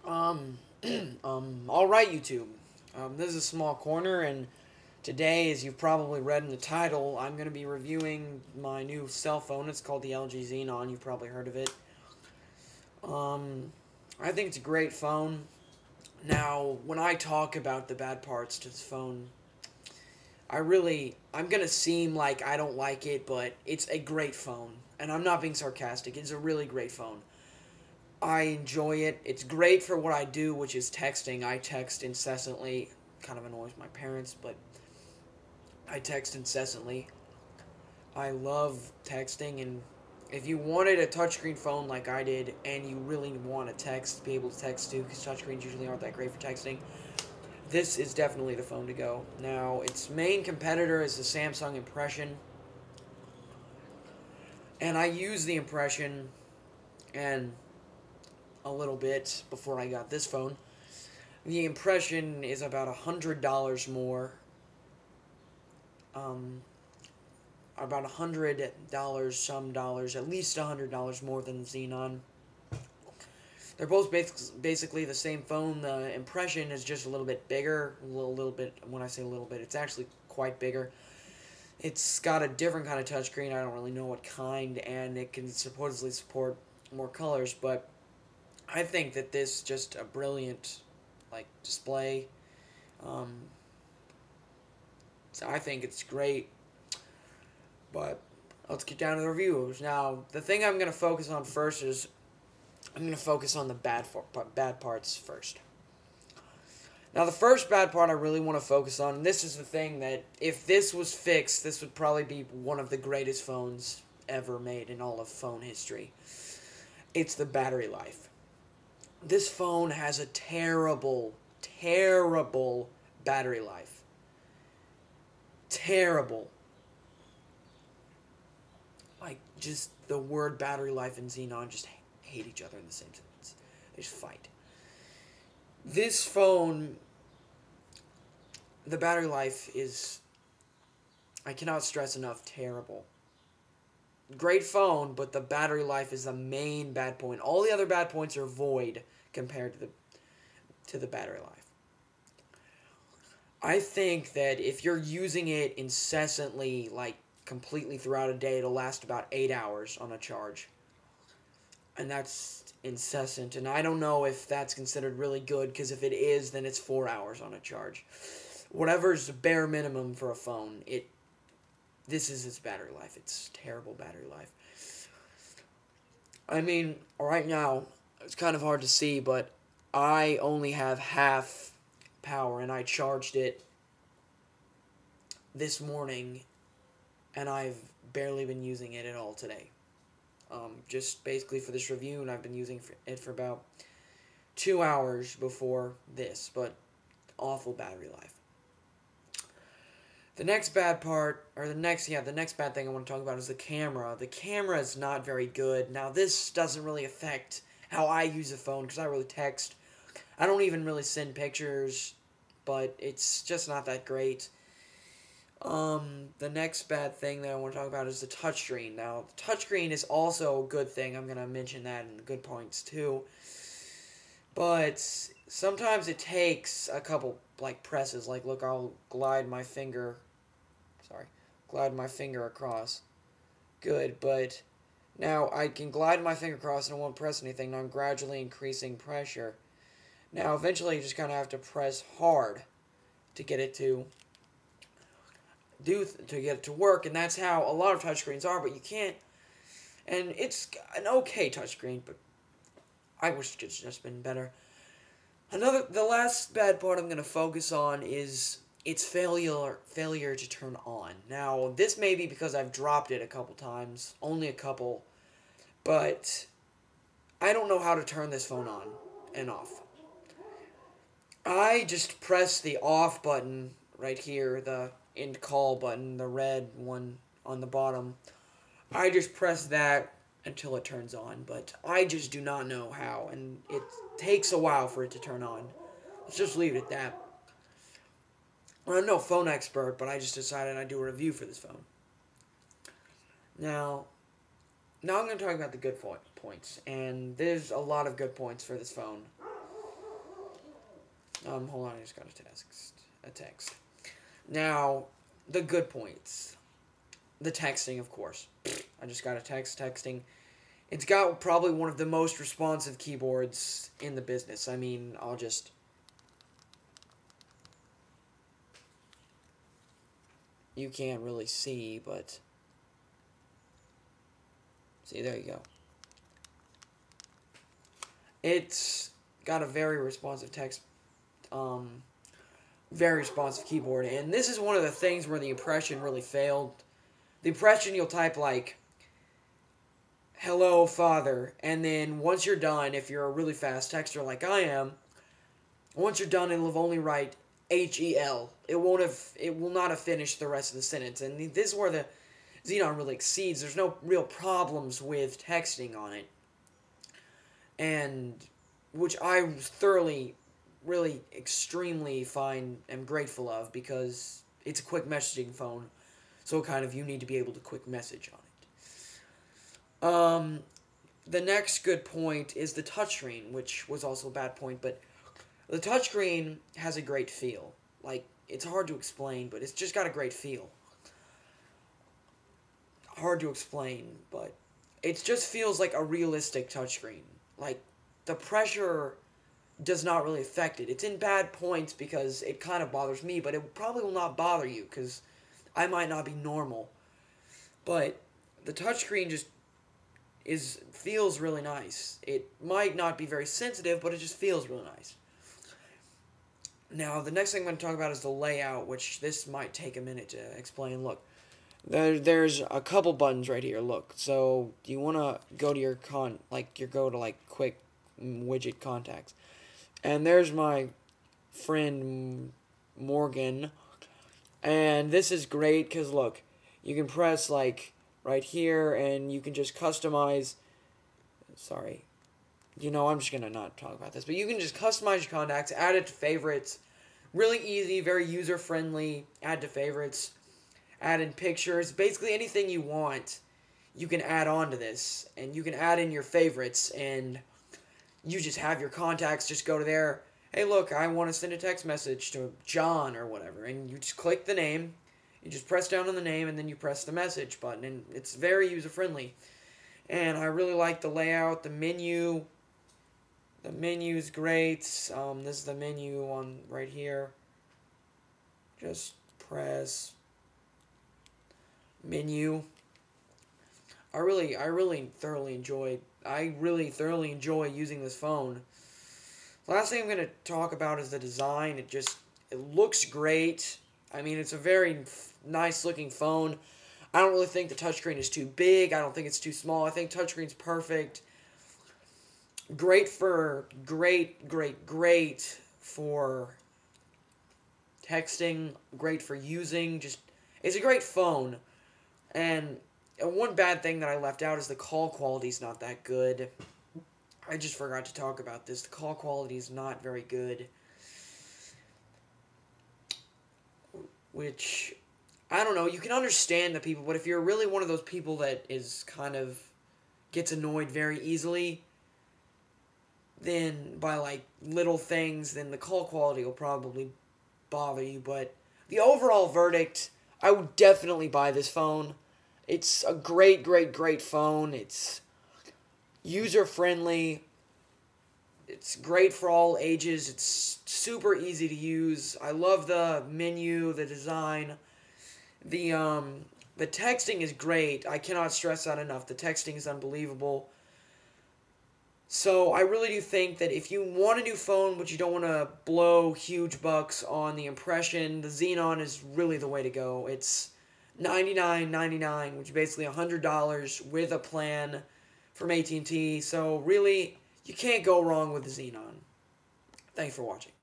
Um, alright, YouTube. This is a small corner, and today, as you've probably read in the title, I'm going to be reviewing my new cell phone. It's called the LG Xenon. You've probably heard of it. Um, I think it's a great phone. Now, when I talk about the bad parts to this phone, I'm going to seem like I don't like it, but it's a great phone. And I'm not being sarcastic. It's a really great phone. I enjoy it. It's great for what I do, which is texting. I text incessantly. Kind of annoys my parents, but I text incessantly. I love texting, and if you wanted a touchscreen phone like I did, and you really want to text, be able to text too, because touchscreens usually aren't that great for texting, this is definitely the phone to go. Now, its main competitor is the Samsung Impression, and I used the Impression and a little bit before I got this phone. The Impression is about $100 more. About $100, some dollars, at least $100 more than the Xenon. They're both basically the same phone. The Impression is just a little bit bigger. A little bit, when I say a little bit, it's actually quite bigger. It's got a different kind of touchscreen. I don't really know what kind, and it can supposedly support more colors, but I think that this is just a brilliant display. Um, so I think it's great. But let's get down to the reviews. Now, the thing I'm going to focus on first is I'm going to focus on the bad parts first. Now, the first bad part I really want to focus on, and this is the thing that if this was fixed, this would probably be one of the greatest phones ever made in all of phone history. It's the battery life. This phone has a terrible, terrible battery life. Terrible. Just the word battery life and Xenon just hate each other in the same sentence. They just fight. This phone, the battery life is, I cannot stress enough, terrible. Great phone, but the battery life is the main bad point. All the other bad points are void compared to the battery life. I think that if you're using it incessantly, completely throughout a day, it'll last about 8 hours on a charge. And that's incessant. And I don't know if that's considered really good, because if it is, then it's 4 hours on a charge. Whatever's the bare minimum for a phone, this is its battery life. It's terrible battery life. I mean, right now, it's kind of hard to see, but I only have half power, and I charged it this morning, and I've barely been using it at all today. Just basically for this review, and I've been using it for about 2 hours before this, but awful battery life. The next bad part, or the next bad thing I want to talk about is the camera. The camera is not very good. Now, this doesn't really affect how I use the phone, because I really text. I don't even really send pictures, but it's just not that great. The next bad thing that I want to talk about is the touchscreen. Now, the touchscreen is also a good thing. I'm going to mention that in the good points, too. But sometimes it takes a couple, presses. Look, I'll glide my finger across. Good, but now I can glide my finger across and I won't press anything. Now I'm gradually increasing pressure. Now, eventually, you just kind of have to press hard to get it to work, and that's how a lot of touchscreens are, but you can't, and it's an okay touchscreen, but I wish it could just been better. The last bad part I'm going to focus on is its failure to turn on. Now, this may be because I've dropped it a couple times, only a couple, but I don't know how to turn this phone on and off. I just press the off button right here, the end call button, the red one on the bottom. I just press that until it turns on, but I just do not know how, and it takes a while for it to turn on. Let's just leave it at that. I'm no phone expert, but I just decided I'd do a review for this phone. Now I'm going to talk about the good points, and there's a lot of good points for this phone. Hold on, I just got a text. Now, the good points. The texting, of course. I just got a texting. It's got probably one of the most responsive keyboards in the business. I mean, you can't really see, but... See, there you go. It's got a very responsive very responsive keyboard, and this is one of the things where the impression really failed. The impression, you'll type like, hello, father, and then once you're done, if you're a really fast texter like I am, once you're done, it'll only write HEL. It will not have finished the rest of the sentence, and this is where the Xenon really exceeds. There's no real problems with texting on it, and which I thoroughly, really, extremely am grateful of, because it's a quick messaging phone, so you need to be able to quick message on it. The next good point is the touchscreen, which was also a bad point, but the touchscreen has a great feel. Like, it's hard to explain, but it's just got a great feel. Hard to explain, but it just feels like a realistic touchscreen. Like, the pressure does not really affect it. It's in bad points because it kind of bothers me, but it probably will not bother you because I might not be normal. But the touchscreen just feels really nice. It might not be very sensitive, but it just feels really nice. Now, the next thing I'm going to talk about is the layout, which this might take a minute to explain. Look, there's a couple buttons right here. Look, so you want to go to your quick widget contacts. And there's my friend Morgan. And this is great because, look, you can press, like, right here, and you can just customize. Sorry. I'm just going to not talk about this. But you can just customize your contacts, add it to favorites. Really easy, very user-friendly. Add to favorites. Add in pictures. Basically, anything you want, you can add on to this. And you can add in your favorites, and you just have your contacts, just go to there. Hey, look, I want to send a text message to John or whatever. And you just click the name. You just press down on the name, and then you press the message button. And it's very user-friendly. And I really like the layout, the menu. The menu's great. This is the menu on right here. Just press menu. I really thoroughly enjoy using this phone. Last thing I'm going to talk about is the design. It looks great. I mean, it's a very nice looking phone. I don't really think the touchscreen is too big. I don't think it's too small. I think touchscreen's perfect. Great for texting. Great for using. It's a great phone. And one bad thing that I left out is the call quality's not that good. I just forgot to talk about this. The call quality is not very good. Which, I don't know, you can understand the people, but if you're really one of those people that gets annoyed very easily, then by, like, little things, then the call quality will probably bother you. But the overall verdict, I would definitely buy this phone. It's a great phone. It's user-friendly. It's great for all ages. It's super easy to use. I love the menu, the design. The texting is great. I cannot stress that enough. The texting is unbelievable. So I really do think that if you want a new phone but you don't want to blow huge bucks on the impression, the Xenon is really the way to go. It's $99.99, which is basically $100 with a plan from AT&T. So really, you can't go wrong with the Xenon. Thanks for watching.